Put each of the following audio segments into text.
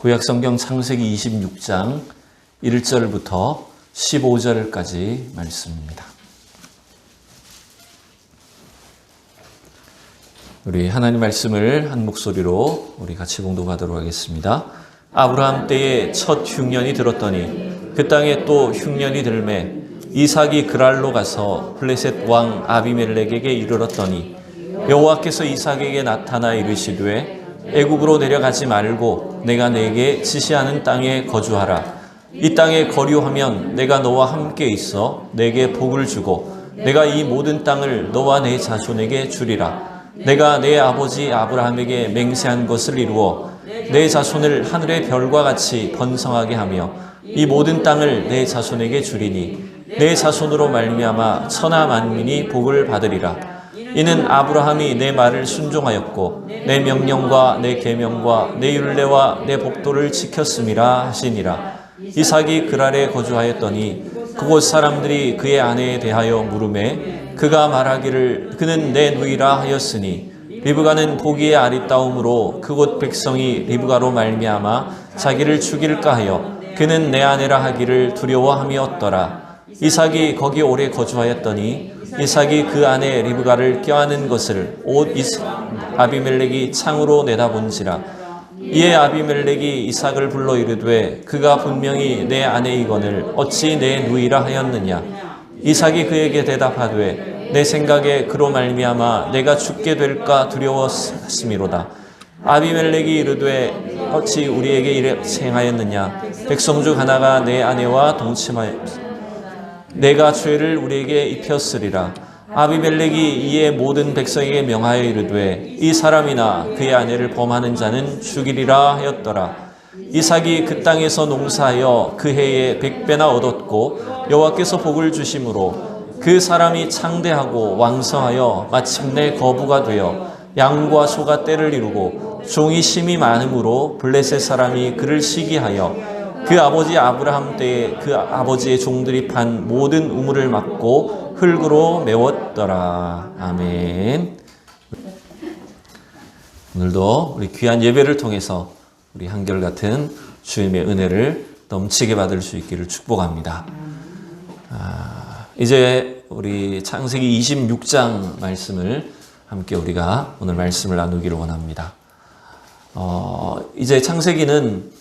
구약성경 창세기 26장 1절부터 15절까지 말씀입니다. 우리 하나님 말씀을 한 목소리로 우리 같이 봉독하도록 하겠습니다. 아브라함 때에 첫 흉년이 들었더니 그 땅에 또 흉년이 들매 이삭이 그랄로 가서 블레셋 왕 아비멜렉에게 이르렀더니 여호와께서 이삭에게 나타나 이르시되 애굽으로 내려가지 말고 내가 내게 지시하는 땅에 거주하라. 이 땅에 거류하면 내가 너와 함께 있어 내게 복을 주고 내가 이 모든 땅을 너와 내 자손에게 주리라. 내가 내 아버지 아브라함에게 맹세한 것을 이루어 내 자손을 하늘의 별과 같이 번성하게 하며 이 모든 땅을 내 자손에게 주리니 내 자손으로 말미암아 천하 만민이 복을 받으리라. 이는 아브라함이 내 말을 순종하였고 내 명령과 내 계명과 내 율례와 내 법도를 지켰음이라 하시니라. 이삭이 그랄에 거주하였더니 그곳 사람들이 그의 아내에 대하여 물으매 그가 말하기를 그는 내 누이라 하였으니 리브가는 보기에 아리따움으로 그곳 백성이 리브가로 말미암아 자기를 죽일까 하여 그는 내 아내라 하기를 두려워함이었더라. 이삭이 거기 오래 거주하였더니 이삭이 그 아내 리브가를 껴안은 것을 온 아비멜렉이 창으로 내다본지라. 이에 아비멜렉이 이삭을 불러 이르되 그가 분명히 내 아내이거늘 어찌 내 누이라 하였느냐. 이삭이 그에게 대답하되 내 생각에 그로 말미암아 내가 죽게 될까 두려웠음이로다. 아비멜렉이 이르되 어찌 우리에게 이래 행하였느냐. 백성 중 하나가 내 아내와 동침하였으니 내가 죄를 우리에게 입혔으리라. 아비멜렉이 이에 모든 백성에게 명하여 이르되 이 사람이나 그의 아내를 범하는 자는 죽이리라 하였더라. 이삭이 그 땅에서 농사하여 그 해에 100배나 얻었고 여호와께서 복을 주심으로 그 사람이 창대하고 왕성하여 마침내 거부가 되어 양과 소가 떼를 이루고 종이 심이 많음으로 블레셋 사람이 그를 시기하여 그 아버지 아브라함 때에 그 아버지의 종들이 판 모든 우물을 막고 흙으로 메웠더라. 아멘. 오늘도 우리 귀한 예배를 통해서 우리 한결같은 주님의 은혜를 넘치게 받을 수 있기를 축복합니다. 이제 우리 창세기 26장 말씀을 함께 우리가 오늘 말씀을 나누기를 원합니다. 이제 창세기는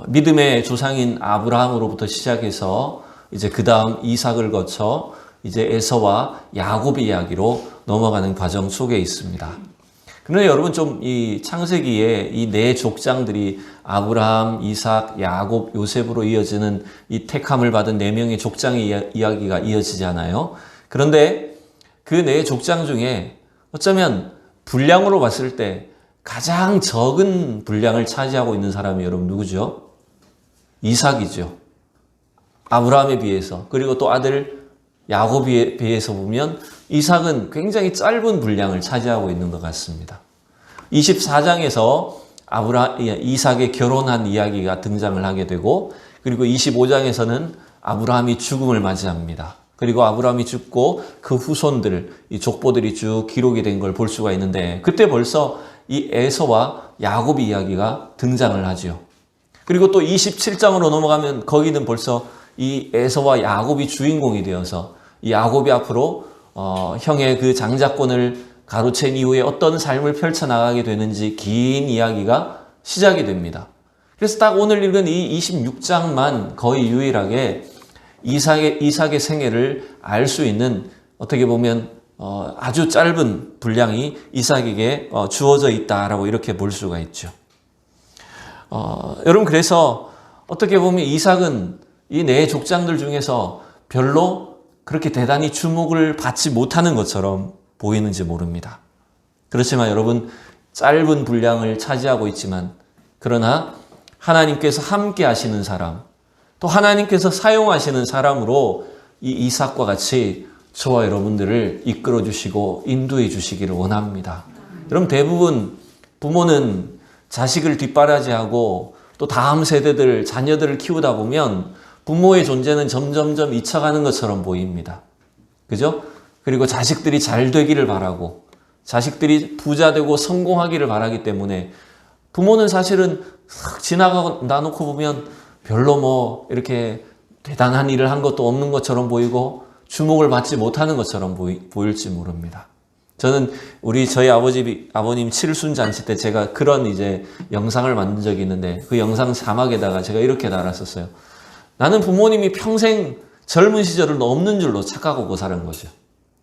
믿음의 조상인 아브라함으로부터 시작해서 이제 그 다음 이삭을 거쳐 이제 에서와 야곱의 이야기로 넘어가는 과정 속에 있습니다. 그런데 여러분 좀 이 창세기에 이 네 족장들이 아브라함, 이삭, 야곱, 요셉으로 이어지는 이 택함을 받은 네 명의 족장의 이야기가 이어지잖아요. 그런데 그 네 족장 중에 어쩌면 분량으로 봤을 때 가장 적은 분량을 차지하고 있는 사람이 여러분 누구죠? 이삭이죠. 아브라함에 비해서. 그리고 또 아들 야곱에 비해서 보면 이삭은 굉장히 짧은 분량을 차지하고 있는 것 같습니다. 24장에서 이삭의 결혼한 이야기가 등장을 하게 되고 그리고 25장에서는 아브라함이 죽음을 맞이합니다. 그리고 아브라함이 죽고 그 후손들, 이 족보들이 쭉 기록이 된 걸 볼 수가 있는데 그때 벌써 이 에서와 야곱의 이야기가 등장을 하죠. 그리고 또 27장으로 넘어가면 거기는 벌써 이 에서와 야곱이 주인공이 되어서 이 야곱이 앞으로 형의 그 장자권을 가로챈 이후에 어떤 삶을 펼쳐나가게 되는지 긴 이야기가 시작이 됩니다. 그래서 딱 오늘 읽은 이 26장만 거의 유일하게 이삭의 생애를 알 수 있는 어떻게 보면 아주 짧은 분량이 이삭에게 주어져 있다라고 이렇게 볼 수가 있죠. 여러분 그래서 어떻게 보면 이삭은 이 네 족장들 중에서 별로 그렇게 대단히 주목을 받지 못하는 것처럼 보이는지 모릅니다. 그렇지만 여러분 짧은 분량을 차지하고 있지만 그러나 하나님께서 함께 하시는 사람 또 하나님께서 사용하시는 사람으로 이 이삭과 같이 저와 여러분들을 이끌어 주시고 인도해 주시기를 원합니다. 여러분 대부분 부모는 자식을 뒷바라지하고 또 다음 세대들 자녀들을 키우다 보면 부모의 존재는 점점점 잊혀가는 것처럼 보입니다. 그죠? 그리고 자식들이 잘 되기를 바라고 자식들이 부자 되고 성공하기를 바라기 때문에 부모는 사실은 지나가 놓고 보면 별로 뭐 이렇게 대단한 일을 한 것도 없는 것처럼 보이고 주목을 받지 못하는 것처럼 보일지 모릅니다. 저는 저희 아버님 칠순잔치 때 제가 그런 이제 영상을 만든 적이 있는데 그 영상 자막에다가 제가 이렇게 달았었어요. 나는 부모님이 평생 젊은 시절을 없는 줄로 착각하고 사는 거죠.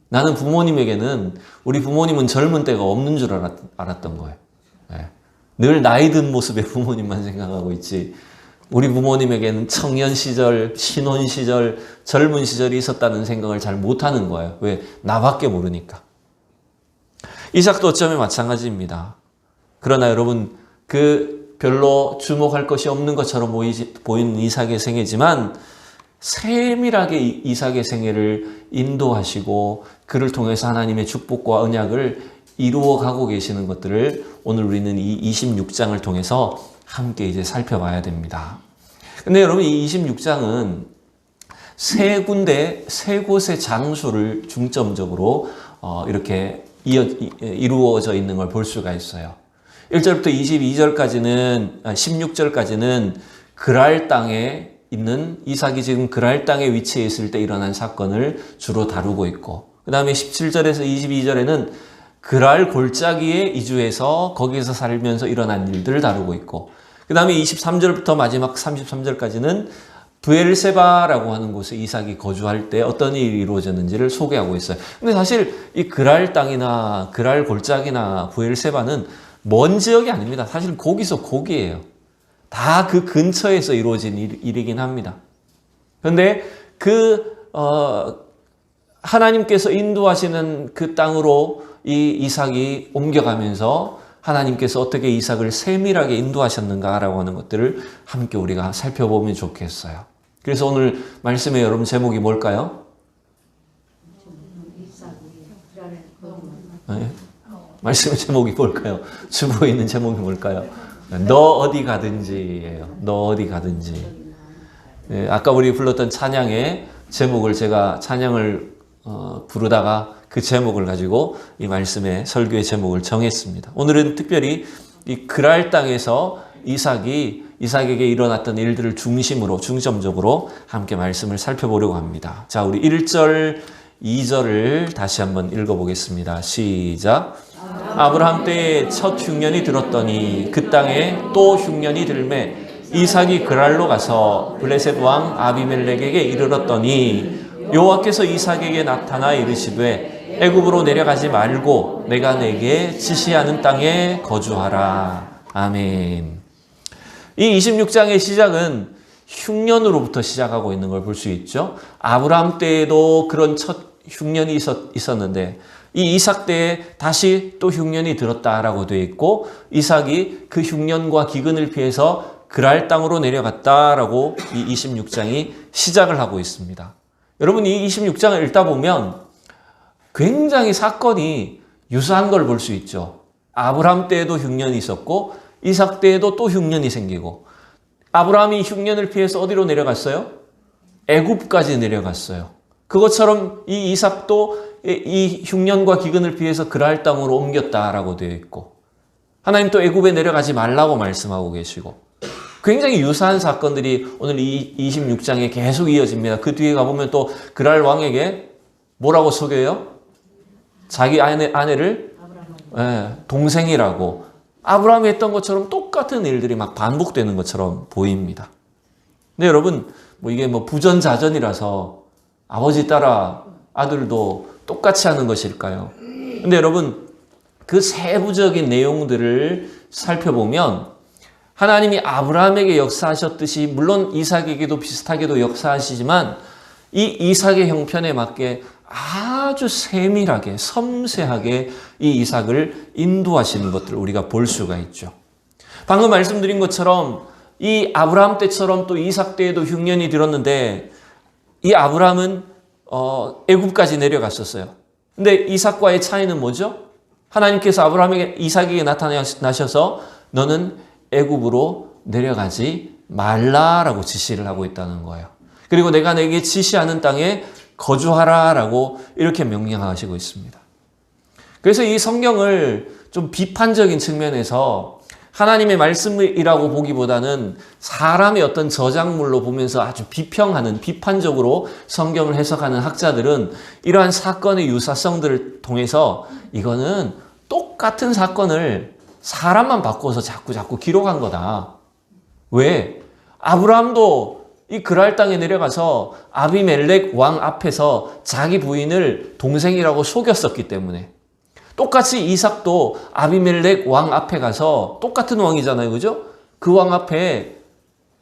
나는 우리 부모님은 젊은 때가 없는 줄 알았던 거예요. 네. 늘 나이 든 모습의 부모님만 생각하고 있지 우리 부모님에게는 청년 시절, 신혼 시절, 젊은 시절이 있었다는 생각을 잘 못하는 거예요. 왜? 나밖에 모르니까. 이삭도 어쩌면 마찬가지입니다. 그러나 여러분 별로 주목할 것이 없는 것처럼 보이는 이삭의 생애지만 세밀하게 이삭의 생애를 인도하시고 그를 통해서 하나님의 축복과 언약을 이루어가고 계시는 것들을 오늘 우리는 이 26장을 통해서 함께 이제 살펴봐야 됩니다. 근데 여러분 이 26장은 세 곳의 장소를 중점적으로 이렇게 이루어져 있는 걸 볼 수가 있어요. 1절부터 16절까지는 그랄 땅에 있는 이삭이 지금 그랄 땅에 위치해 있을 때 일어난 사건을 주로 다루고 있고 그 다음에 17절에서 22절에는 그랄 골짜기에 이주해서 거기에서 살면서 일어난 일들을 다루고 있고 그 다음에 23절부터 마지막 33절까지는 브엘세바라고 하는 곳에 이삭이 거주할 때 어떤 일이 이루어졌는지를 소개하고 있어요. 근데 사실 이 그랄 땅이나 그랄 골짜기나 브엘세바는 먼 지역이 아닙니다. 사실 거기서 거기예요. 다 그 근처에서 이루어진 일이긴 합니다. 그런데 하나님께서 인도하시는 그 땅으로 이 이삭이 옮겨가면서 하나님께서 어떻게 이삭을 세밀하게 인도하셨는가라고 하는 것들을 함께 우리가 살펴보면 좋겠어요. 그래서 오늘 말씀의 여러분 제목이 뭘까요? 네? 말씀의 제목이 뭘까요? 주보에 있는 제목이 뭘까요? 너 어디 가든지예요. 너 어디 가든지. 네, 아까 우리 불렀던 찬양의 제목을 제가 찬양을 부르다가 그 제목을 가지고 이 말씀의 설교의 제목을 정했습니다. 오늘은 특별히 이 그랄 땅에서 이삭에게 일어났던 일들을 중점적으로 함께 말씀을 살펴보려고 합니다. 자, 우리 1절, 2절을 다시 한번 읽어보겠습니다. 시작. 아브라함 때에 첫 흉년이 들었더니 그 땅에 또 흉년이 들매 이삭이 그랄로 가서 블레셋 왕 아비멜렉에게 이르렀더니 여호와께서 이삭에게 나타나 이르시되 애굽으로 내려가지 말고 내가 내게 지시하는 땅에 거주하라. 아멘. 이 26장의 시작은 흉년으로부터 시작하고 있는 걸 볼 수 있죠. 아브라함 때에도 그런 첫 흉년이 있었는데 이 이삭 때에 다시 또 흉년이 들었다라고 되어 있고 이삭이 그 흉년과 기근을 피해서 그랄 땅으로 내려갔다라고 이 26장이 시작을 하고 있습니다. 여러분 이 26장을 읽다 보면 굉장히 사건이 유사한 걸 볼 수 있죠. 아브라함 때에도 흉년이 있었고 이삭 때에도 또 흉년이 생기고 아브라함이 흉년을 피해서 어디로 내려갔어요? 애굽까지 내려갔어요. 그것처럼 이 이삭도 이 흉년과 기근을 피해서 그랄 땅으로 옮겼다라고 되어 있고 하나님 또 애굽에 내려가지 말라고 말씀하고 계시고 굉장히 유사한 사건들이 오늘 이 26장에 계속 이어집니다. 그 뒤에 가보면 또 그랄 왕에게 뭐라고 소개해요? 자기 아내를 동생이라고 아브라함이 했던 것처럼 똑같은 일들이 막 반복되는 것처럼 보입니다. 근데 여러분 이게 부전자전이라서 아버지 따라 아들도 똑같이 하는 것일까요? 근데 여러분 그 세부적인 내용들을 살펴보면 하나님이 아브라함에게 역사하셨듯이 물론 이삭에게도 비슷하게도 역사하시지만 이 이삭의 형편에 맞게 아주 세밀하게 섬세하게 이 이삭을 인도하시는 것들을 우리가 볼 수가 있죠. 방금 말씀드린 것처럼 이 아브라함 때처럼 또 이삭 때에도 흉년이 들었는데 이 아브라함은 애굽까지 내려갔었어요. 근데 이삭과의 차이는 뭐죠? 하나님께서 이삭에게 나타나셔서 너는 애굽으로 내려가지 말라라고 지시를 하고 있다는 거예요. 그리고 내가 내게 지시하는 땅에 거주하라라고 이렇게 명령하시고 있습니다. 그래서 이 성경을 좀 비판적인 측면에서 하나님의 말씀이라고 보기보다는 사람의 어떤 저작물로 보면서 아주 비평하는, 비판적으로 성경을 해석하는 학자들은 이러한 사건의 유사성들을 통해서 이거는 똑같은 사건을 사람만 바꿔서 자꾸 기록한 거다. 왜? 아브라함도 이 그랄 땅에 내려가서 아비멜렉 왕 앞에서 자기 부인을 동생이라고 속였었기 때문에, 똑같이 이삭도 아비멜렉 왕 앞에 가서, 똑같은 왕이잖아요, 그죠? 그 왕 앞에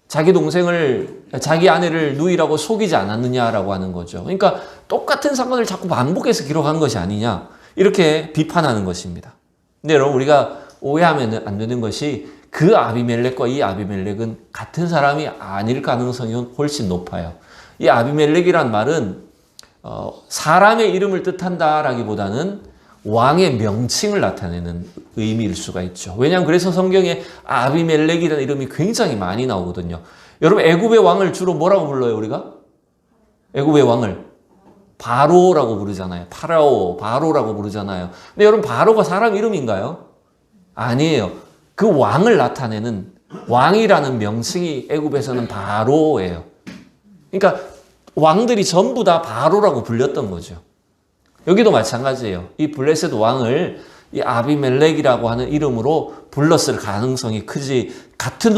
자기 동생을, 자기 아내를 누이라고 속이지 않았느냐라고 하는 거죠. 그러니까 똑같은 사건을 자꾸 반복해서 기록한 것이 아니냐, 이렇게 비판하는 것입니다. 근데 여러분, 우리가 오해하면 안 되는 것이 그 아비멜렉과 이 아비멜렉은 같은 사람이 아닐 가능성이 훨씬 높아요. 이 아비멜렉이란 말은 사람의 이름을 뜻한다라기보다는 왕의 명칭을 나타내는 의미일 수가 있죠. 왜냐하면 그래서 성경에 아비멜렉이라는 이름이 굉장히 많이 나오거든요. 여러분, 애굽의 왕을 주로 뭐라고 불러요, 우리가? 애굽의 왕을 바로라고 부르잖아요. 파라오, 바로라고 부르잖아요. 근데 여러분, 바로가 사람 이름인가요? 아니에요. 그 왕을 나타내는, 왕이라는 명칭이 애굽에서는 바로예요. 그러니까 왕들이 전부 다 바로라고 불렸던 거죠. 여기도 마찬가지예요. 이 블레셋 왕을 이 아비멜렉이라고 하는 이름으로 불렀을 가능성이 크지, 같은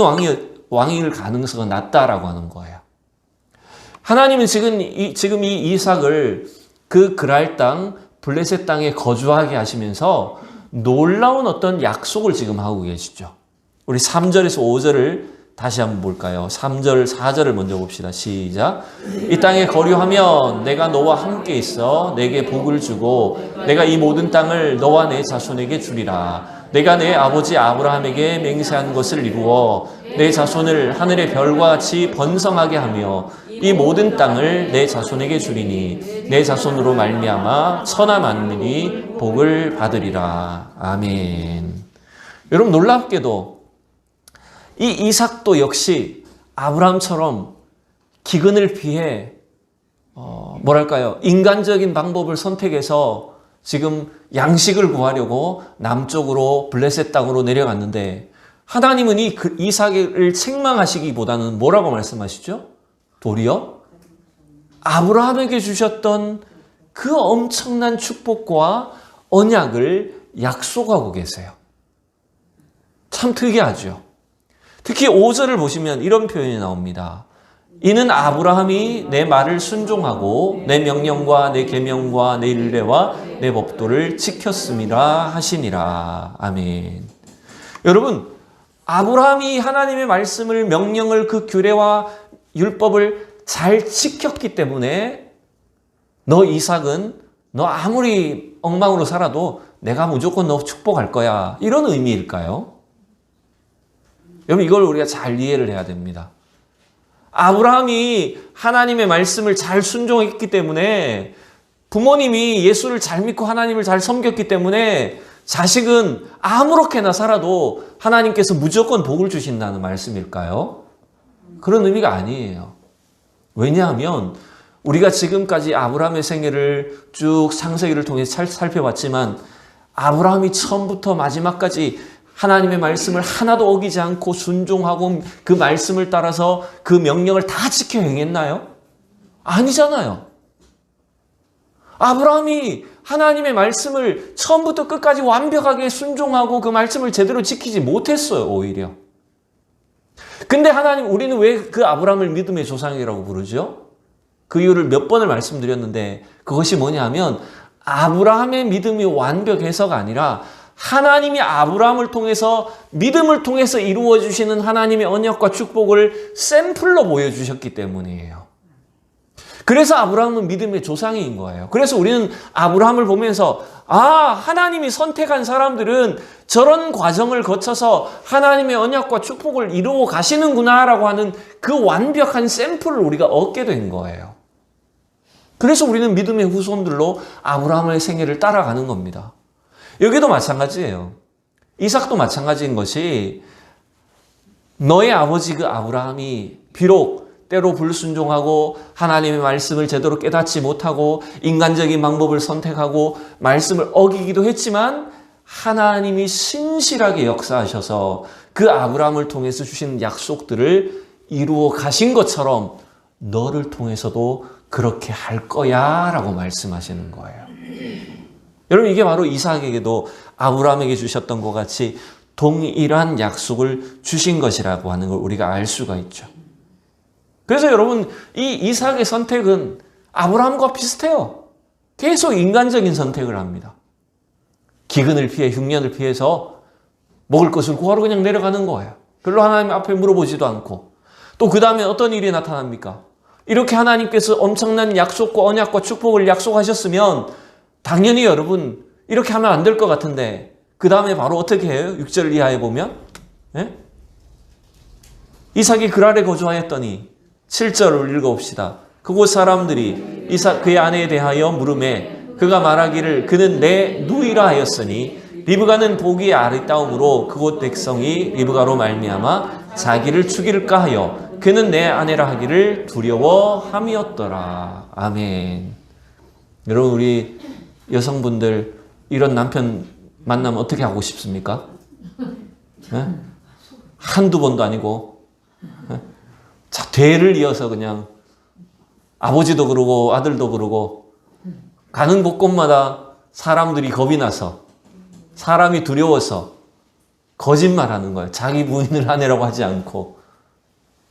왕일 가능성은 낮다라고 하는 거예요. 하나님은 지금 이 이삭을 그 그랄 땅, 블레셋 땅에 거주하게 하시면서 놀라운 어떤 약속을 지금 하고 계시죠. 우리 3절에서 5절을 다시 한번 볼까요? 3절, 4절을 먼저 봅시다. 시작. 이 땅에 거류하면 내가 너와 함께 있어 내게 복을 주고 내가 이 모든 땅을 너와 내 자손에게 주리라. 내가 내 아버지 아브라함에게 맹세한 것을 이루어 내 자손을 하늘의 별과 같이 번성하게 하며 이 모든 땅을 내 자손에게 주리니 내 자손으로 말미암아 천하 만민이 복을 받으리라. 아멘. 여러분, 놀랍게도 이 이삭도 역시 아브라함처럼 기근을 피해 인간적인 방법을 선택해서 지금 양식을 구하려고 남쪽으로 블레셋 땅으로 내려갔는데, 하나님은 이 이삭을 책망하시기보다는 뭐라고 말씀하시죠? 도리어 아브라함에게 주셨던 그 엄청난 축복과 언약을 약속하고 계세요. 참 특이하죠. 특히 5절을 보시면 이런 표현이 나옵니다. 이는 아브라함이 내 말을 순종하고 내 명령과 내 계명과 내 율례와 내 법도를 지켰음이라 하시니라. 아멘. 여러분, 아브라함이 하나님의 말씀을, 명령을, 그 규례와 율법을 잘 지켰기 때문에 너 이삭은 너 아무리 엉망으로 살아도 내가 무조건 너 축복할 거야, 이런 의미일까요? 여러분, 이걸 우리가 잘 이해를 해야 됩니다. 아브라함이 하나님의 말씀을 잘 순종했기 때문에, 부모님이 예수를 잘 믿고 하나님을 잘 섬겼기 때문에 자식은 아무렇게나 살아도 하나님께서 무조건 복을 주신다는 말씀일까요? 그런 의미가 아니에요. 왜냐하면 우리가 지금까지 아브라함의 생애를 쭉 창세기를 통해 살펴봤지만, 아브라함이 처음부터 마지막까지 하나님의 말씀을 하나도 어기지 않고 순종하고 그 말씀을 따라서 그 명령을 다 지켜 행했나요? 아니잖아요. 아브라함이 하나님의 말씀을 처음부터 끝까지 완벽하게 순종하고 그 말씀을 제대로 지키지 못했어요, 오히려. 근데 우리는 왜 그 아브라함을 믿음의 조상이라고 부르죠? 그 이유를 몇 번을 말씀드렸는데, 그것이 뭐냐 하면 아브라함의 믿음이 완벽해서가 아니라 하나님이 아브라함을 통해서, 믿음을 통해서 이루어 주시는 하나님의 언약과 축복을 샘플로 보여주셨기 때문이에요. 그래서 아브라함은 믿음의 조상인 거예요. 그래서 우리는 아브라함을 보면서 하나님이 선택한 사람들은 저런 과정을 거쳐서 하나님의 언약과 축복을 이루어 가시는구나라고 하는 그 완벽한 샘플을 우리가 얻게 된 거예요. 그래서 우리는 믿음의 후손들로 아브라함의 생애를 따라가는 겁니다. 여기도 마찬가지예요. 이삭도 마찬가지인 것이, 너의 아버지 그 아브라함이 비록 때로 불순종하고 하나님의 말씀을 제대로 깨닫지 못하고 인간적인 방법을 선택하고 말씀을 어기기도 했지만, 하나님이 신실하게 역사하셔서 그 아브라함을 통해서 주신 약속들을 이루어 가신 것처럼 너를 통해서도 그렇게 할 거야 라고 말씀하시는 거예요. 여러분, 이게 바로 이삭에게도 아브라함에게 주셨던 것 같이 동일한 약속을 주신 것이라고 하는 걸 우리가 알 수가 있죠. 그래서 여러분, 이 이삭의 선택은 아브라함과 비슷해요. 계속 인간적인 선택을 합니다. 기근을 피해 흉년을 피해서 먹을 것을 구하러 그냥 내려가는 거예요. 별로 하나님 앞에 물어보지도 않고. 또 그 다음에 어떤 일이 나타납니까? 이렇게 하나님께서 엄청난 약속과 언약과 축복을 약속하셨으면 당연히 여러분 이렇게 하면 안 될 것 같은데 그 다음에 바로 어떻게 해요? 6절 이하에 보면 이삭이 그랄에 거주하였더니 7절을 읽어봅시다. 그곳 사람들이 이삭 그의 아내에 대하여 물으매 그가 말하기를 그는 내 누이라 하였으니 리브가는 보기에 아리따움으로 그곳 백성이 리브가로 말미암아 자기를 죽일까 하여 그는 내 아내라 하기를 두려워함이었더라. 아멘. 여러분, 우리 여성분들 이런 남편 만나면 어떻게 하고 싶습니까? 한두 번도 아니고 자, 대를 이어서 그냥 아버지도 그러고 아들도 그러고 가는 곳곳마다 사람들이 겁이 나서 사람이 두려워서 거짓말하는 거예요. 자기 부인을 아내라고 하지 않고.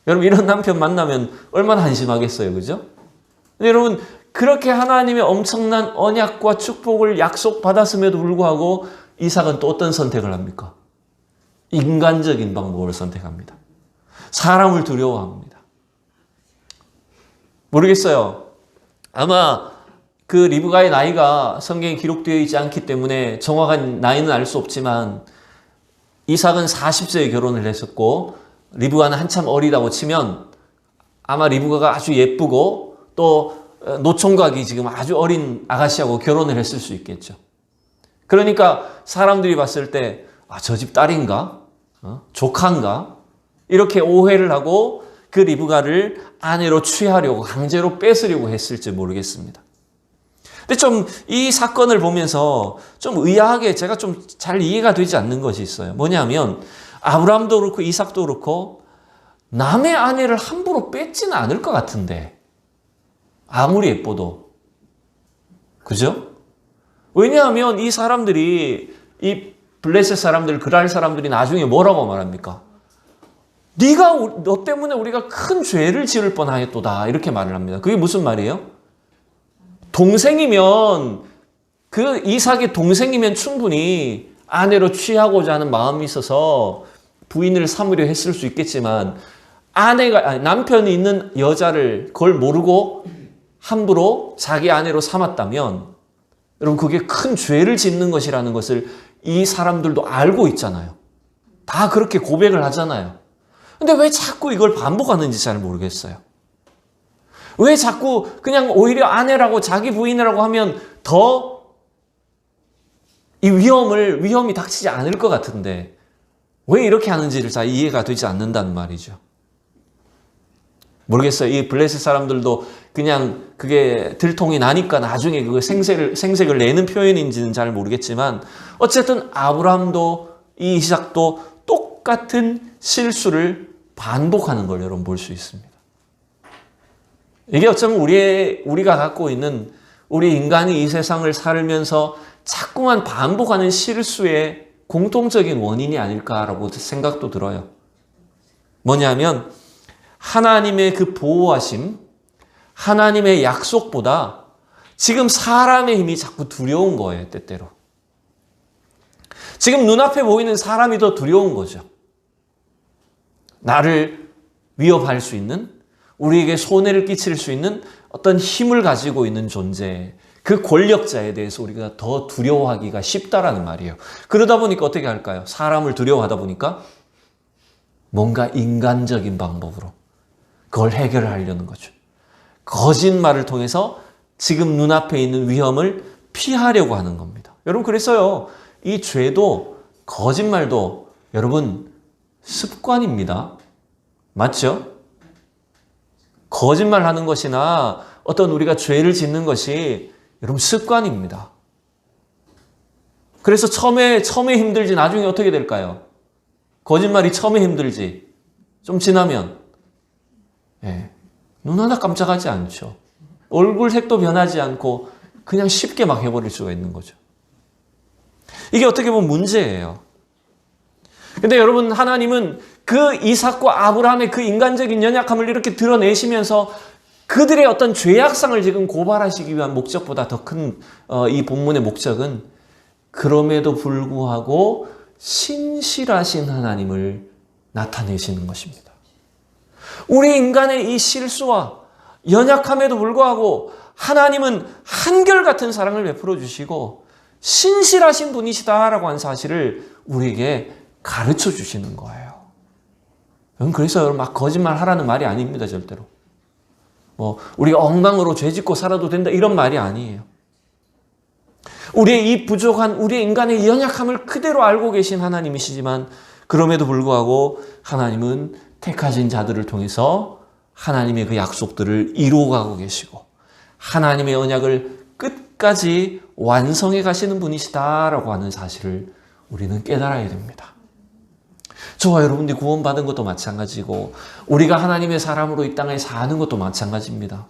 여러분, 이런 남편 만나면 얼마나 한심하겠어요. 그죠? 근데 여러분, 그렇게 하나님의 엄청난 언약과 축복을 약속받았음에도 불구하고 이삭은 또 어떤 선택을 합니까? 인간적인 방법을 선택합니다. 사람을 두려워합니다. 모르겠어요. 아마 그 리브가의 나이가 성경에 기록되어 있지 않기 때문에 정확한 나이는 알 수 없지만 이삭은 40세에 결혼을 했었고 리브가는 한참 어리다고 치면 아마 리브가가 아주 예쁘고 또 노총각이 지금 아주 어린 아가씨하고 결혼을 했을 수 있겠죠. 그러니까 사람들이 봤을 때 저 집 딸인가? 조카인가? 이렇게 오해를 하고 그 리브가를 아내로 취하려고 강제로 뺏으려고 했을지 모르겠습니다. 근데 좀 이 사건을 보면서 좀 의아하게 제가 좀 잘 이해가 되지 않는 것이 있어요. 뭐냐면 아브라함도 그렇고 이삭도 그렇고 남의 아내를 함부로 뺏지는 않을 것 같은데 아무리 예뻐도. 그죠? 왜냐하면 이 사람들이 이 블레셋 사람들, 그랄 사람들이 나중에 뭐라고 말합니까? 너 때문에 우리가 큰 죄를 지을 뻔하였도다 이렇게 말을 합니다. 그게 무슨 말이에요? 동생이면 그 이삭의 동생이면 충분히 아내로 취하고자 하는 마음이 있어서 부인을 삼으려 했을 수 있겠지만 남편이 있는 여자를 그걸 모르고 함부로 자기 아내로 삼았다면 여러분 그게 큰 죄를 짓는 것이라는 것을 이 사람들도 알고 있잖아요. 다 그렇게 고백을 하잖아요. 근데 왜 자꾸 이걸 반복하는지 잘 모르겠어요. 왜 자꾸 그냥 오히려 아내라고 자기 부인이라고 하면 더 이 위험이 닥치지 않을 것 같은데 왜 이렇게 하는지를 잘 이해가 되지 않는다는 말이죠. 모르겠어요. 이 블레셋 사람들도 그냥 그게 들통이 나니까 나중에 그 생색을 내는 표현인지는 잘 모르겠지만 어쨌든 아브라함도 이 이삭도 똑같은 실수를 반복하는 걸 여러분 볼 수 있습니다. 이게 어쩌면 우리가 갖고 있는 우리 인간이 이 세상을 살면서 자꾸만 반복하는 실수의 공통적인 원인이 아닐까라고 생각도 들어요. 뭐냐면 하나님의 그 보호하심, 하나님의 약속보다 지금 사람의 힘이 자꾸 두려운 거예요, 때때로. 지금 눈앞에 보이는 사람이 더 두려운 거죠. 나를 위협할 수 있는, 우리에게 손해를 끼칠 수 있는 어떤 힘을 가지고 있는 존재, 그 권력자에 대해서 우리가 더 두려워하기가 쉽다라는 말이에요. 그러다 보니까 어떻게 할까요? 사람을 두려워하다 보니까 뭔가 인간적인 방법으로 그걸 해결하려는 거죠. 거짓말을 통해서 지금 눈앞에 있는 위험을 피하려고 하는 겁니다. 여러분, 그래서요, 이 죄도 거짓말도 여러분 습관입니다. 맞죠? 거짓말하는 것이나 어떤 우리가 죄를 짓는 것이 여러분 습관입니다. 그래서 처음에 힘들지 나중에 어떻게 될까요? 거짓말이 처음에 힘들지 좀 지나면 눈 하나 깜짝하지 않죠. 얼굴 색도 변하지 않고 그냥 쉽게 막 해버릴 수가 있는 거죠. 이게 어떻게 보면 문제예요. 근데 여러분, 하나님은 그 이삭과 아브라함의 그 인간적인 연약함을 이렇게 드러내시면서 그들의 어떤 죄악상을 지금 고발하시기 위한 목적보다 더 큰 이 본문의 목적은 그럼에도 불구하고 신실하신 하나님을 나타내시는 것입니다. 우리 인간의 이 실수와 연약함에도 불구하고 하나님은 한결같은 사랑을 베풀어 주시고 신실하신 분이시다라고 하는 사실을 우리에게 가르쳐 주시는 거예요. 그래서 여러분 막 거짓말 하라는 말이 아닙니다. 절대로. 우리가 엉망으로 죄짓고 살아도 된다 이런 말이 아니에요. 우리의 이 부족한 우리의 인간의 연약함을 그대로 알고 계신 하나님이시지만 그럼에도 불구하고 하나님은 택하신 자들을 통해서 하나님의 그 약속들을 이루어가고 계시고 하나님의 언약을 끝까지 완성해 가시는 분이시다라고 하는 사실을 우리는 깨달아야 됩니다. 저와 여러분들이 구원받은 것도 마찬가지고 우리가 하나님의 사람으로 이 땅에 사는 것도 마찬가지입니다.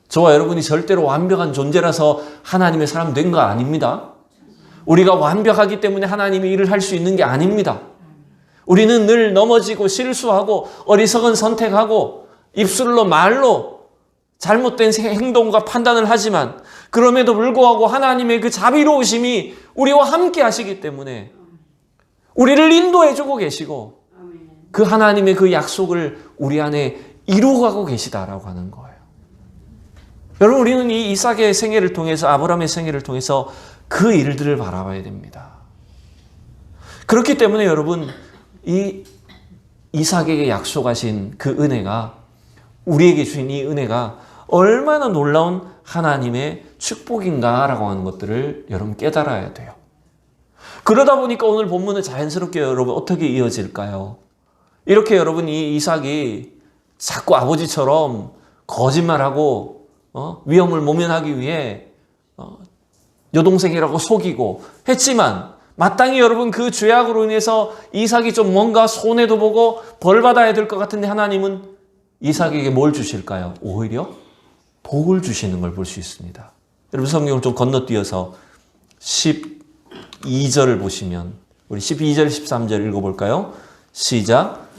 저와 여러분이 절대로 완벽한 존재라서 하나님의 사람 된 거 아닙니다. 우리가 완벽하기 때문에 하나님이 일을 할 수 있는 게 아닙니다. 우리는 늘 넘어지고 실수하고 어리석은 선택하고 입술로 말로 잘못된 행동과 판단을 하지만 그럼에도 불구하고 하나님의 그 자비로우심이 우리와 함께 하시기 때문에 우리를 인도해 주고 계시고 그 하나님의 그 약속을 우리 안에 이루어가고 계시다라고 하는 거예요. 여러분, 우리는 이 이삭의 생애를 통해서 아브라함의 생애를 통해서 그 일들을 바라봐야 됩니다. 그렇기 때문에 여러분, 이 이삭에게 약속하신 그 은혜가 우리에게 주신 이 은혜가 얼마나 놀라운 하나님의 축복인가라고 하는 것들을 여러분 깨달아야 돼요. 그러다 보니까 오늘 본문은 자연스럽게 여러분 어떻게 이어질까요? 이렇게 여러분 이 이삭이 자꾸 아버지처럼 거짓말하고 위험을 모면하기 위해 여동생이라고 속이고 했지만 마땅히 여러분 그 죄악으로 인해서 이삭이 좀 뭔가 손해도 보고 벌 받아야 될 것 같은데 하나님은 이삭에게 뭘 주실까요? 오히려 복을 주시는 걸 볼 수 있습니다. 여러분 성경을 좀 건너뛰어서 12절을 보시면 우리 12절 13절 읽어볼까요? 시작.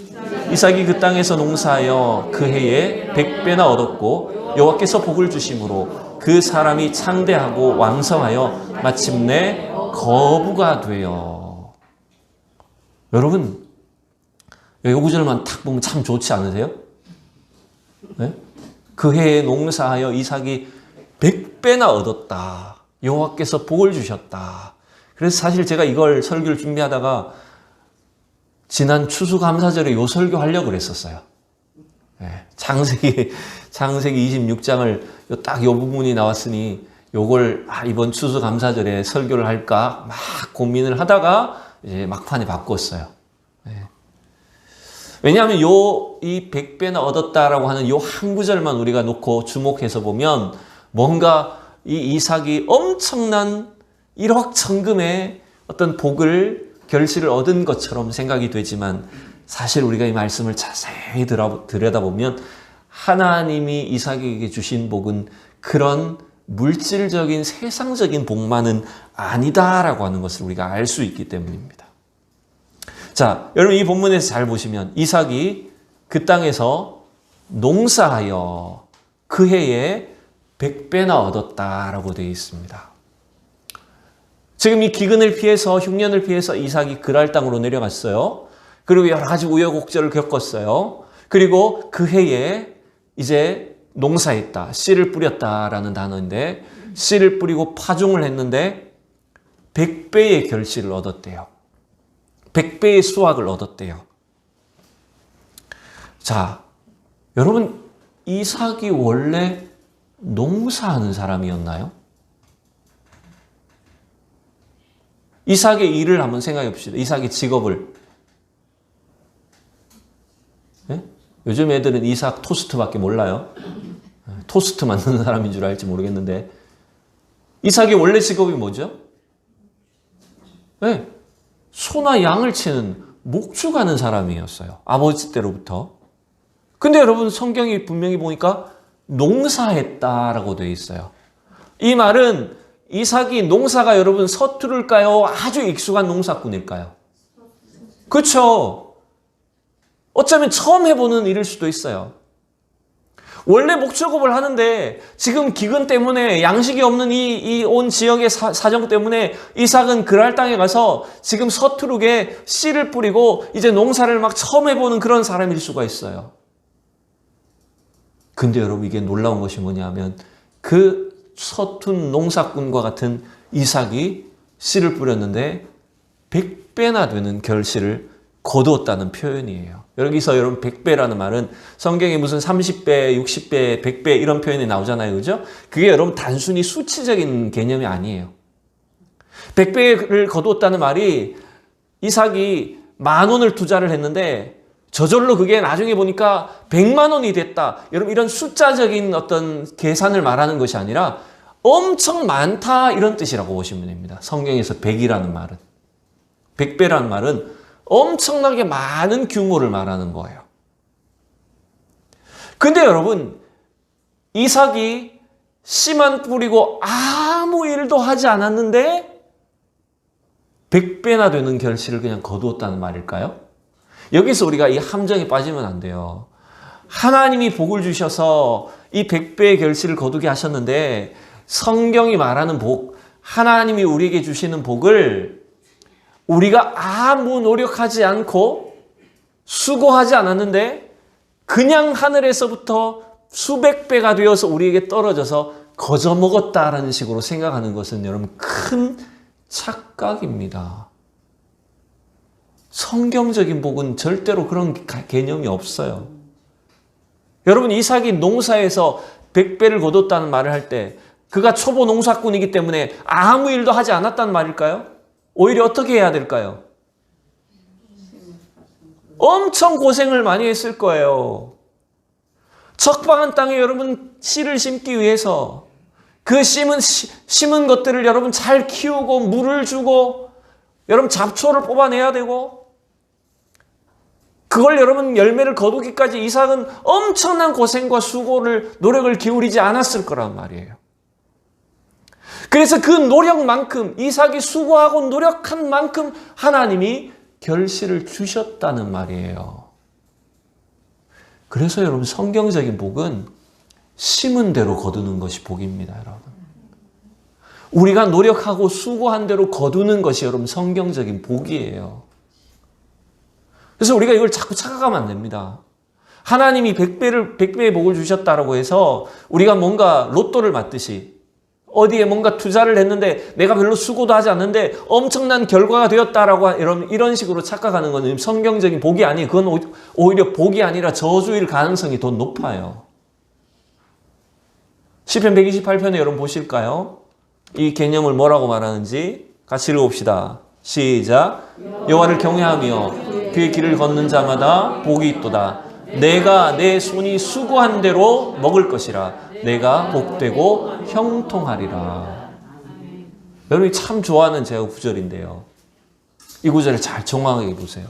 이삭이 그 땅에서 농사하여 그 해에 100배나 얻었고 여호와께서 복을 주심으로 그 사람이 창대하고 왕성하여 마침내 거부가 되어. 여러분 이 구절만 탁 보면 참 좋지 않으세요? 네? 그 해에 농사하여 이삭이 100배나 얻었다. 여호와께서 복을 주셨다. 그래서 사실 제가 이걸 설교를 준비하다가 지난 추수감사절에 요 설교 하려고 그랬었어요. 네, 창세기 26장을 딱 요 부분이 나왔으니 요걸 이번 추수감사절에 설교를 할까 막 고민을 하다가 이제 막판에 바꿨어요. 네. 왜냐하면 이 100배나 얻었다라고 하는 요 한 구절만 우리가 놓고 주목해서 보면 뭔가 이 이삭이 엄청난 일확천금의 어떤 복을 결실을 얻은 것처럼 생각이 되지만 사실 우리가 이 말씀을 자세히 들여다보면 하나님이 이삭에게 주신 복은 그런 물질적인 세상적인 복만은 아니다라고 하는 것을 우리가 알 수 있기 때문입니다. 자, 여러분 이 본문에서 잘 보시면 이삭이 그 땅에서 농사하여 그 해에 100배나 얻었다라고 되어 있습니다. 지금 이 기근을 피해서 흉년을 피해서 이삭이 그랄 땅으로 내려갔어요. 그리고 여러 가지 우여곡절을 겪었어요. 그리고 그 해에 이제 농사했다. 씨를 뿌렸다라는 단어인데 씨를 뿌리고 파종을 했는데 100배의 결실을 얻었대요. 100배의 수확을 얻었대요. 자, 여러분 이삭이 원래 농사하는 사람이었나요? 이삭의 일을 한번 생각해 봅시다. 이삭의 직업을. 네? 요즘 애들은 이삭 토스트밖에 몰라요. 토스트 만드는 사람인 줄 알지 모르겠는데 이삭의 원래 직업이 뭐죠? 네, 소나 양을 치는 목축하는 사람이었어요. 아버지 때로부터. 근데 여러분 성경이 분명히 보니까 농사했다라고 되어 있어요. 이 말은 이삭이 농사가 여러분 서투를까요? 아주 익숙한 농사꾼일까요? 그렇죠. 어쩌면 처음 해보는 일일 수도 있어요. 원래 목축업을 하는데 지금 기근 때문에 양식이 없는 이 온 지역의 사정 때문에 이삭은 그랄 땅에 가서 지금 서투르게 씨를 뿌리고 이제 농사를 막 처음 해보는 그런 사람일 수가 있어요. 근데 여러분 이게 놀라운 것이 뭐냐면 그 서툰 농사꾼과 같은 이삭이 씨를 뿌렸는데 100배나 되는 결실을 거두었다는 표현이에요. 여기서 여러분 100배라는 말은 성경에 무슨 30배, 60배, 100배 이런 표현이 나오잖아요. 그죠? 그게 여러분 단순히 수치적인 개념이 아니에요. 100배를 거두었다는 말이 이삭이 10,000원을 투자를 했는데 저절로 그게 나중에 보니까 100만 원이 됐다. 여러분 이런 숫자적인 어떤 계산을 말하는 것이 아니라 엄청 많다 이런 뜻이라고 보시면 됩니다. 성경에서 100이라는 말은. 100배라는 말은 엄청나게 많은 규모를 말하는 거예요. 근데 여러분 이삭이 씨만 뿌리고 아무 일도 하지 않았는데 100배나 되는 결실을 그냥 거두었다는 말일까요? 여기서 우리가 이 함정에 빠지면 안 돼요. 하나님이 복을 주셔서 이 100배의 결실을 거두게 하셨는데 성경이 말하는 복, 하나님이 우리에게 주시는 복을 우리가 아무 노력하지 않고 수고하지 않았는데 그냥 하늘에서부터 수백 배가 되어서 우리에게 떨어져서 거저 먹었다라는 식으로 생각하는 것은 여러분 큰 착각입니다. 성경적인 복은 절대로 그런 개념이 없어요. 여러분 이삭이 농사에서 100배를 거뒀다는 말을 할 때 그가 초보 농사꾼이기 때문에 아무 일도 하지 않았다는 말일까요? 오히려 어떻게 해야 될까요? 엄청 고생을 많이 했을 거예요. 적방한 땅에 여러분 씨를 심기 위해서 그 심은 것들을 여러분 잘 키우고 물을 주고 여러분 잡초를 뽑아내야 되고 그걸 여러분 열매를 거두기까지 이삭은 엄청난 고생과 수고를 노력을 기울이지 않았을 거란 말이에요. 그래서 그 노력만큼 이삭이 수고하고 노력한 만큼 하나님이 결실을 주셨다는 말이에요. 그래서 여러분 성경적인 복은 심은 대로 거두는 것이 복입니다. 여러분. 우리가 노력하고 수고한 대로 거두는 것이 여러분 성경적인 복이에요. 그래서 우리가 이걸 자꾸 착각하면 안 됩니다. 하나님이 100배의 복을 주셨다고 해서 우리가 뭔가 로또를 맞듯이 어디에 뭔가 투자를 했는데 내가 별로 수고도 하지 않는데 엄청난 결과가 되었다라고 이런 식으로 착각하는 것은 성경적인 복이 아니에요. 그건 오히려 복이 아니라 저주일 가능성이 더 높아요. 시편 128편에 여러분 보실까요? 이 개념을 뭐라고 말하는지 같이 읽어봅시다. 시작. 여호와를 경외하며 그의 길을 걷는 자마다 복이 있도다. 내가 내 손이 수고한 대로 먹을 것이라. 내가 복되고 형통하리라. 여러분이 참 좋아하는 제가 구절인데요. 이 구절을 잘 정확하게 보세요.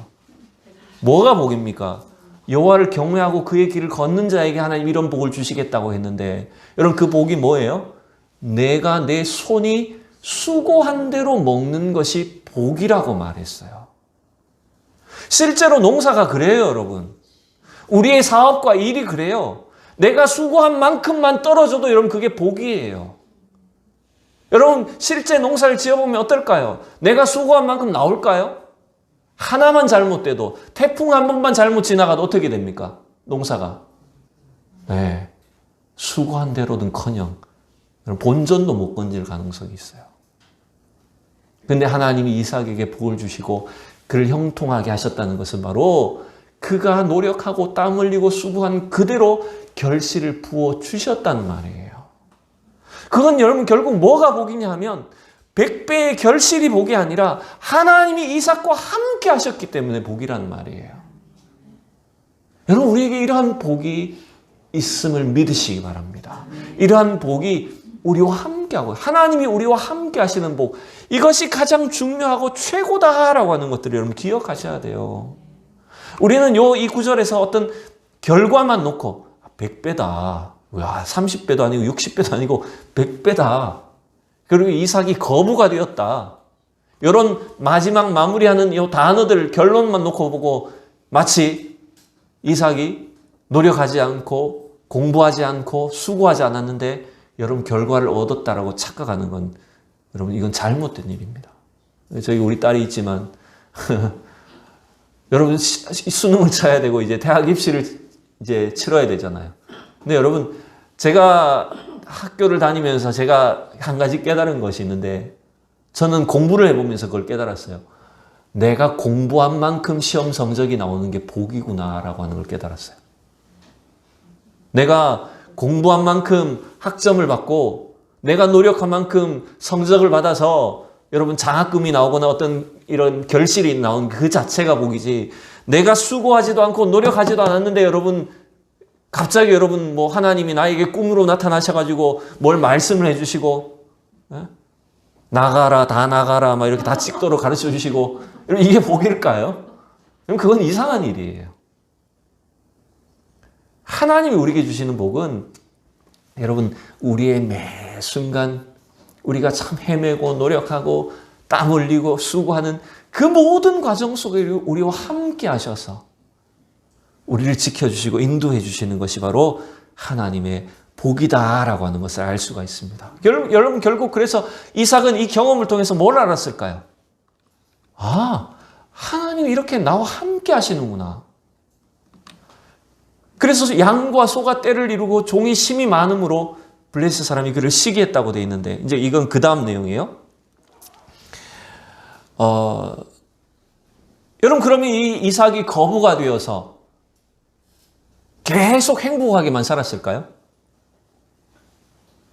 뭐가 복입니까? 여호와를 경외하고 그의 길을 걷는 자에게 하나님 이런 복을 주시겠다고 했는데 여러분 그 복이 뭐예요? 내가 내 손이 수고한 대로 먹는 것이 복이라고 말했어요. 실제로 농사가 그래요, 여러분. 우리의 사업과 일이 그래요. 내가 수고한 만큼만 떨어져도 여러분 그게 복이에요. 여러분 실제 농사를 지어보면 어떨까요? 내가 수고한 만큼 나올까요? 하나만 잘못돼도 태풍 한 번만 잘못 지나가도 어떻게 됩니까? 농사가. 네, 수고한 대로는커녕 본전도 못 건질 가능성이 있어요. 근데 하나님이 이삭에게 복을 주시고 그를 형통하게 하셨다는 것은 바로 그가 노력하고 땀 흘리고 수고한 그대로 결실을 부어 주셨단 말이에요. 그건 여러분 결국 뭐가 복이냐 하면 100배의 결실이 복이 아니라 하나님이 이삭과 함께 하셨기 때문에 복이란 말이에요. 여러분 우리에게 이러한 복이 있음을 믿으시기 바랍니다. 이러한 복이 우리와 함께하고 하나님이 우리와 함께 하시는 복, 이것이 가장 중요하고 최고다라고 하는 것들을 여러분 기억하셔야 돼요. 우리는 이 구절에서 어떤 결과만 놓고 100배다. 야, 30배도 아니고 60배도 아니고 100배다. 그리고 이삭이 거부가 되었다. 이런 마지막 마무리하는 이 단어들 결론만 놓고 보고 마치 이삭이 노력하지 않고 공부하지 않고 수고하지 않았는데 여러분 결과를 얻었다라고 착각하는 건 여러분 이건 잘못된 일입니다. 저희 우리 딸이 있지만 여러분 수능을 쳐야 되고 이제 대학 입시를 이제 치러야 되잖아요. 근데 여러분 제가 학교를 다니면서 제가 한 가지 깨달은 것이 있는데 저는 공부를 해보면서 그걸 깨달았어요. 내가 공부한 만큼 시험 성적이 나오는 게 복이구나라고 하는 걸 깨달았어요. 내가 공부한 만큼 학점을 받고 내가 노력한 만큼 성적을 받아서 여러분 장학금이 나오거나 어떤 이런 결실이 나온 그 자체가 복이지, 내가 수고하지도 않고 노력하지도 않았는데 여러분 갑자기 여러분 뭐 하나님이 나에게 꿈으로 나타나셔가지고 뭘 말씀을 해주시고 나가라 다 나가라 막 이렇게 다 찍도록 가르쳐 주시고 이게 복일까요? 그럼 그건 이상한 일이에요. 하나님이 우리에게 주시는 복은 여러분 우리의 매 순간 우리가 참 헤매고 노력하고 땀 흘리고 수고하는 그 모든 과정 속에 우리와 함께 하셔서 우리를 지켜주시고 인도해 주시는 것이 바로 하나님의 복이다라고 하는 것을 알 수가 있습니다. 여러분 결국 그래서 이삭은 이 경험을 통해서 뭘 알았을까요? 아, 하나님이 이렇게 나와 함께 하시는구나. 그래서 양과 소가 떼를 이루고 종이 심이 많음으로 블레셋 사람이 그를 시기했다고 되어 있는데 이제 이건 그 다음 내용이에요. 여러분 그러면 이 이삭이 거부가 되어서 계속 행복하게만 살았을까요?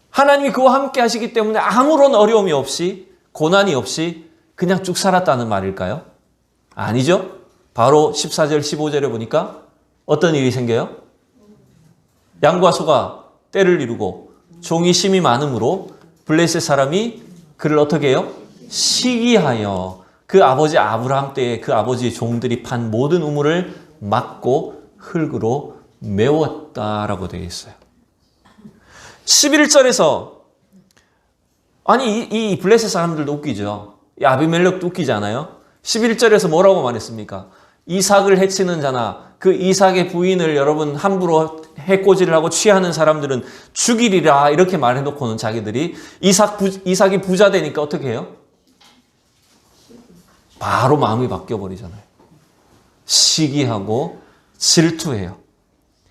하나님이 그와 함께 하시기 때문에 아무런 어려움이 없이 고난이 없이 그냥 쭉 살았다는 말일까요? 아니죠. 바로 14절 15절에 보니까 어떤 일이 생겨요? 양과 소가 떼를 이루고 종이 심이 많음으로 블레셋 사람이 그를 어떻게 해요? 시기하여 그 아버지 아브라함 때에 그 아버지의 종들이 판 모든 우물을 막고 흙으로 메웠다라고 되어 있어요. 11절에서 아니 이 블레셋 사람들도 웃기죠. 이 아비멜렉도 웃기지 않아요? 11절에서 뭐라고 말했습니까? 이삭을 해치는 자나 그 이삭의 부인을 여러분 함부로 해코지를 하고 취하는 사람들은 죽이리라 이렇게 말해놓고는 자기들이 이삭이 부자 되니까 어떻게 해요? 바로 마음이 바뀌어버리잖아요. 시기하고 질투해요.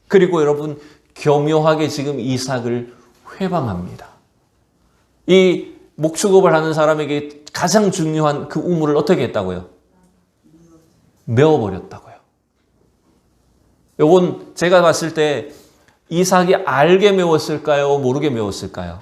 그리고 여러분 교묘하게 지금 이삭을 회방합니다. 이 목축업을 하는 사람에게 가장 중요한 그 우물을 어떻게 했다고요? 메워버렸다고요. 요건 제가 봤을 때 이삭이 알게 메웠을까요? 모르게 메웠을까요?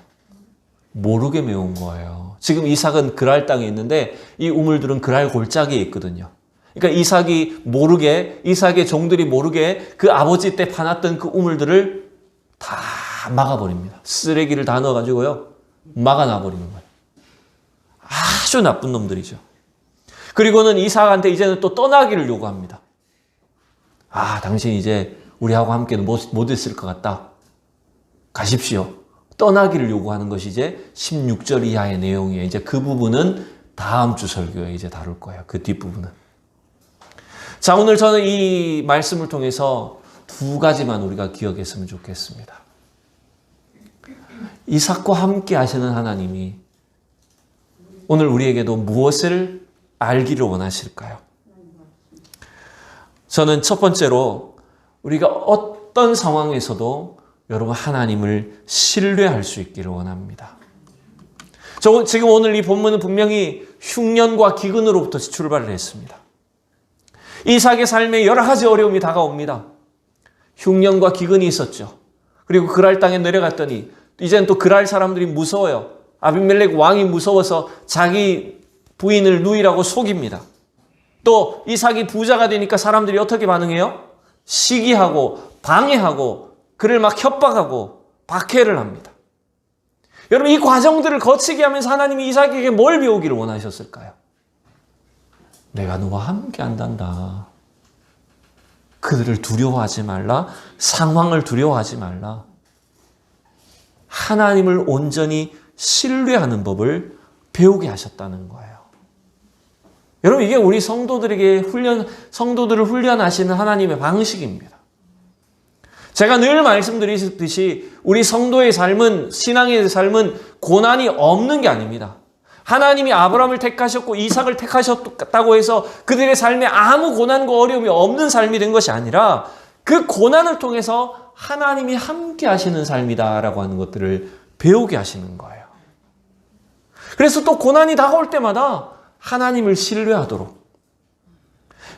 모르게 메운 거예요. 지금 이삭은 그랄 땅에 있는데 이 우물들은 그랄 골짜기에 있거든요. 그러니까 이삭이 모르게, 이삭의 종들이 모르게 그 아버지 때 파놨던 그 우물들을 다 막아버립니다. 쓰레기를 다 넣어가지고요. 막아놔버리는 거예요. 아주 나쁜 놈들이죠. 그리고는 이삭한테 이제는 또 떠나기를 요구합니다. 아, 당신 이제 우리하고 함께는 못 있을 것 같다. 가십시오. 떠나기를 요구하는 것이 이제 16절 이하의 내용이에요. 이제 그 부분은 다음 주 설교에 이제 다룰 거예요. 그 뒷부분은. 자, 오늘 저는 이 말씀을 통해서 두 가지만 우리가 기억했으면 좋겠습니다. 이삭과 함께 하시는 하나님이 오늘 우리에게도 무엇을 알기를 원하실까요? 저는 첫 번째로 우리가 어떤 상황에서도 여러분 하나님을 신뢰할 수 있기를 원합니다. 지금 오늘 이 본문은 분명히 흉년과 기근으로부터 출발을 했습니다. 이삭의 삶에 여러 가지 어려움이 다가옵니다. 흉년과 기근이 있었죠. 그리고 그랄 땅에 내려갔더니 이제는 또 그랄 사람들이 무서워요. 아비멜렉 왕이 무서워서 자기 부인을 누이라고 속입니다. 또 이삭이 부자가 되니까 사람들이 어떻게 반응해요? 시기하고 방해하고 그를 막 협박하고 박해를 합니다. 여러분 이 과정들을 거치게 하면서 하나님이 이삭에게 뭘 배우기를 원하셨을까요? 내가 너와 함께 한단다. 그들을 두려워하지 말라. 상황을 두려워하지 말라. 하나님을 온전히 신뢰하는 법을 배우게 하셨다는 거예요. 여러분 이게 우리 성도들에게 성도들을 훈련하시는 하나님의 방식입니다. 제가 늘 말씀드리듯이 우리 성도의 삶은, 신앙의 삶은 고난이 없는 게 아닙니다. 하나님이 아브라함을 택하셨고 이삭을 택하셨다고 해서 그들의 삶에 아무 고난과 어려움이 없는 삶이 된 것이 아니라 그 고난을 통해서 하나님이 함께 하시는 삶이다라고 하는 것들을 배우게 하시는 거예요. 그래서 또 고난이 다가올 때마다 하나님을 신뢰하도록,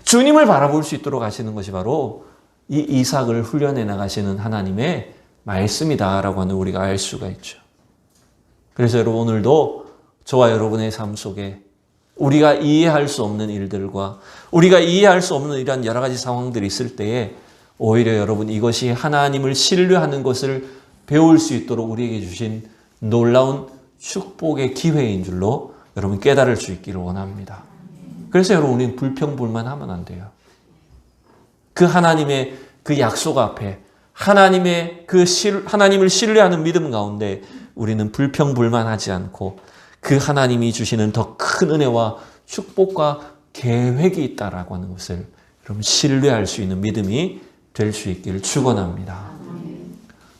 주님을 바라볼 수 있도록 하시는 것이 바로 이 이삭을 훈련해 나가시는 하나님의 말씀이다라고 하는 우리가 알 수가 있죠. 그래서 여러분 오늘도 저와 여러분의 삶 속에 우리가 이해할 수 없는 일들과 우리가 이해할 수 없는 이런 여러 가지 상황들이 있을 때에 오히려 여러분 이것이 하나님을 신뢰하는 것을 배울 수 있도록 우리에게 주신 놀라운 축복의 기회인 줄로 여러분 깨달을 수 있기를 원합니다. 그래서 여러분 우리는 불평불만하면 안 돼요. 그 하나님의 그 약속 앞에 하나님의 하나님을 신뢰하는 믿음 가운데 우리는 불평불만하지 않고 그 하나님이 주시는 더 큰 은혜와 축복과 계획이 있다라고 하는 것을 여러분 신뢰할 수 있는 믿음이 될 수 있기를 축원합니다.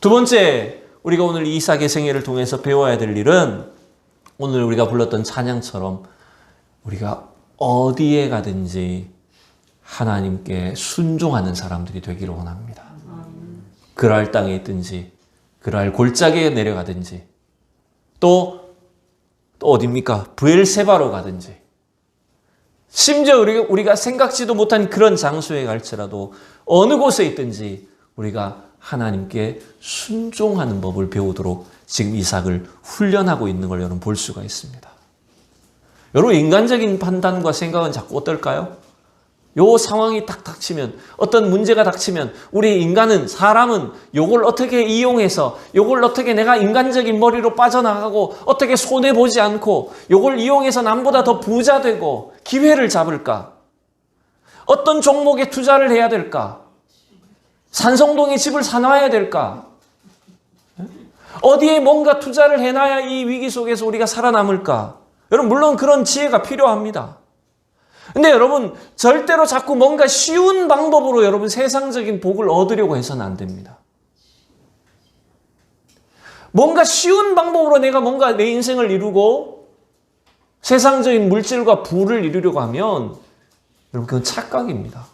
두 번째, 우리가 오늘 이삭의 생애를 통해서 배워야 될 일은 오늘 우리가 불렀던 찬양처럼 우리가 어디에 가든지 하나님께 순종하는 사람들이 되기를 원합니다. 그랄 땅에 있든지 그랄 골짜기에 내려가든지 또 어디입니까? 브엘세바로 가든지 심지어 우리가 생각지도 못한 그런 장소에 갈지라도 어느 곳에 있든지 우리가 하나님께 순종하는 법을 배우도록 지금 이삭을 훈련하고 있는 걸 여러분 볼 수가 있습니다. 여러분 인간적인 판단과 생각은 자꾸 어떨까요? 요 상황이 딱 닥치면, 어떤 문제가 닥치면 우리 인간은, 사람은 요걸 어떻게 이용해서, 요걸 어떻게 내가 인간적인 머리로 빠져나가고 어떻게 손해보지 않고 요걸 이용해서 남보다 더 부자 되고 기회를 잡을까? 어떤 종목에 투자를 해야 될까? 산성동에 집을 사놔야 될까? 어디에 뭔가 투자를 해놔야 이 위기 속에서 우리가 살아남을까? 여러분 물론 그런 지혜가 필요합니다. 근데 여러분 절대로 자꾸 뭔가 쉬운 방법으로 여러분 세상적인 복을 얻으려고 해서는 안 됩니다. 뭔가 쉬운 방법으로 내가 뭔가 내 인생을 이루고 세상적인 물질과 부를 이루려고 하면 여러분 그건 착각입니다.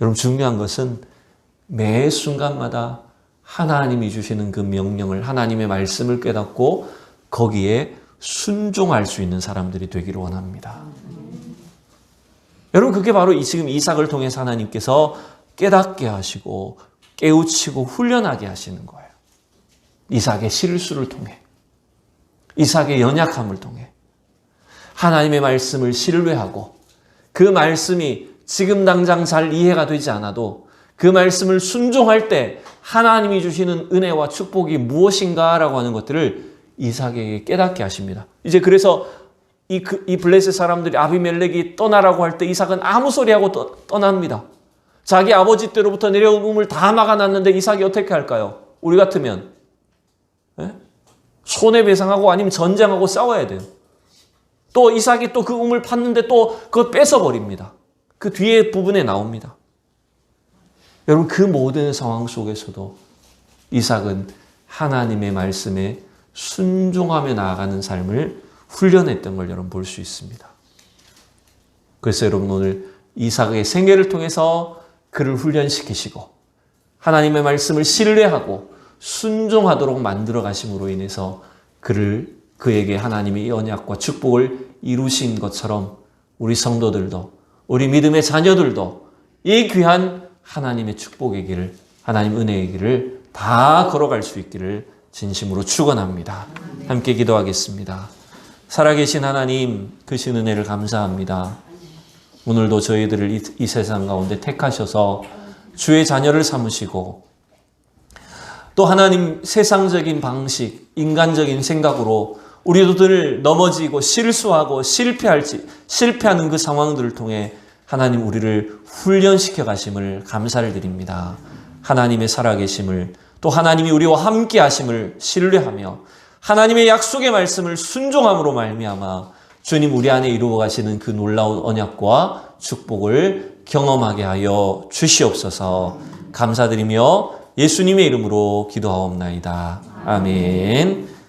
여러분 중요한 것은 매 순간마다 하나님이 주시는 그 명령을, 하나님의 말씀을 깨닫고 거기에 순종할 수 있는 사람들이 되기를 원합니다. 여러분 그게 바로 지금 이삭을 통해서 하나님께서 깨닫게 하시고 깨우치고 훈련하게 하시는 거예요. 이삭의 실수를 통해, 이삭의 연약함을 통해 하나님의 말씀을 신뢰하고 그 말씀이 지금 당장 잘 이해가 되지 않아도 그 말씀을 순종할 때 하나님이 주시는 은혜와 축복이 무엇인가라고 하는 것들을 이삭에게 깨닫게 하십니다. 이제 그래서 이 블레셋 사람들이 아비멜렉이 떠나라고 할 때 이삭은 아무 소리하고 떠납니다. 자기 아버지 때로부터 내려온 우물 다 막아놨는데 이삭이 어떻게 할까요? 우리 같으면 손해배상하고 아니면 전쟁하고 싸워야 돼요. 또 이삭이 또 그 우물 팠는데 또 그거 뺏어버립니다. 그 뒤에 부분에 나옵니다. 여러분 그 모든 상황 속에서도 이삭은 하나님의 말씀에 순종하며 나아가는 삶을 훈련했던 걸 여러분 볼 수 있습니다. 그래서 여러분 오늘 이삭의 생애를 통해서 그를 훈련시키시고 하나님의 말씀을 신뢰하고 순종하도록 만들어 가심으로 인해서 그에게 하나님의 언약과 축복을 이루신 것처럼 우리 성도들도, 우리 믿음의 자녀들도 이 귀한 하나님의 축복의 길을, 하나님 은혜의 길을 다 걸어갈 수 있기를 진심으로 축원합니다. 함께 기도하겠습니다. 살아계신 하나님, 크신 은혜를 감사합니다. 오늘도 저희들을 이 세상 가운데 택하셔서 주의 자녀를 삼으시고 또 하나님 세상적인 방식, 인간적인 생각으로 우리도 늘 넘어지고 실수하고 실패하는 그 상황들을 통해 하나님 우리를 훈련시켜 가심을 감사를 드립니다. 하나님의 살아계심을 또 하나님이 우리와 함께 하심을 신뢰하며 하나님의 약속의 말씀을 순종함으로 말미암아 주님 우리 안에 이루어 가시는 그 놀라운 언약과 축복을 경험하게 하여 주시옵소서. 감사드리며 예수님의 이름으로 기도하옵나이다. 아멘.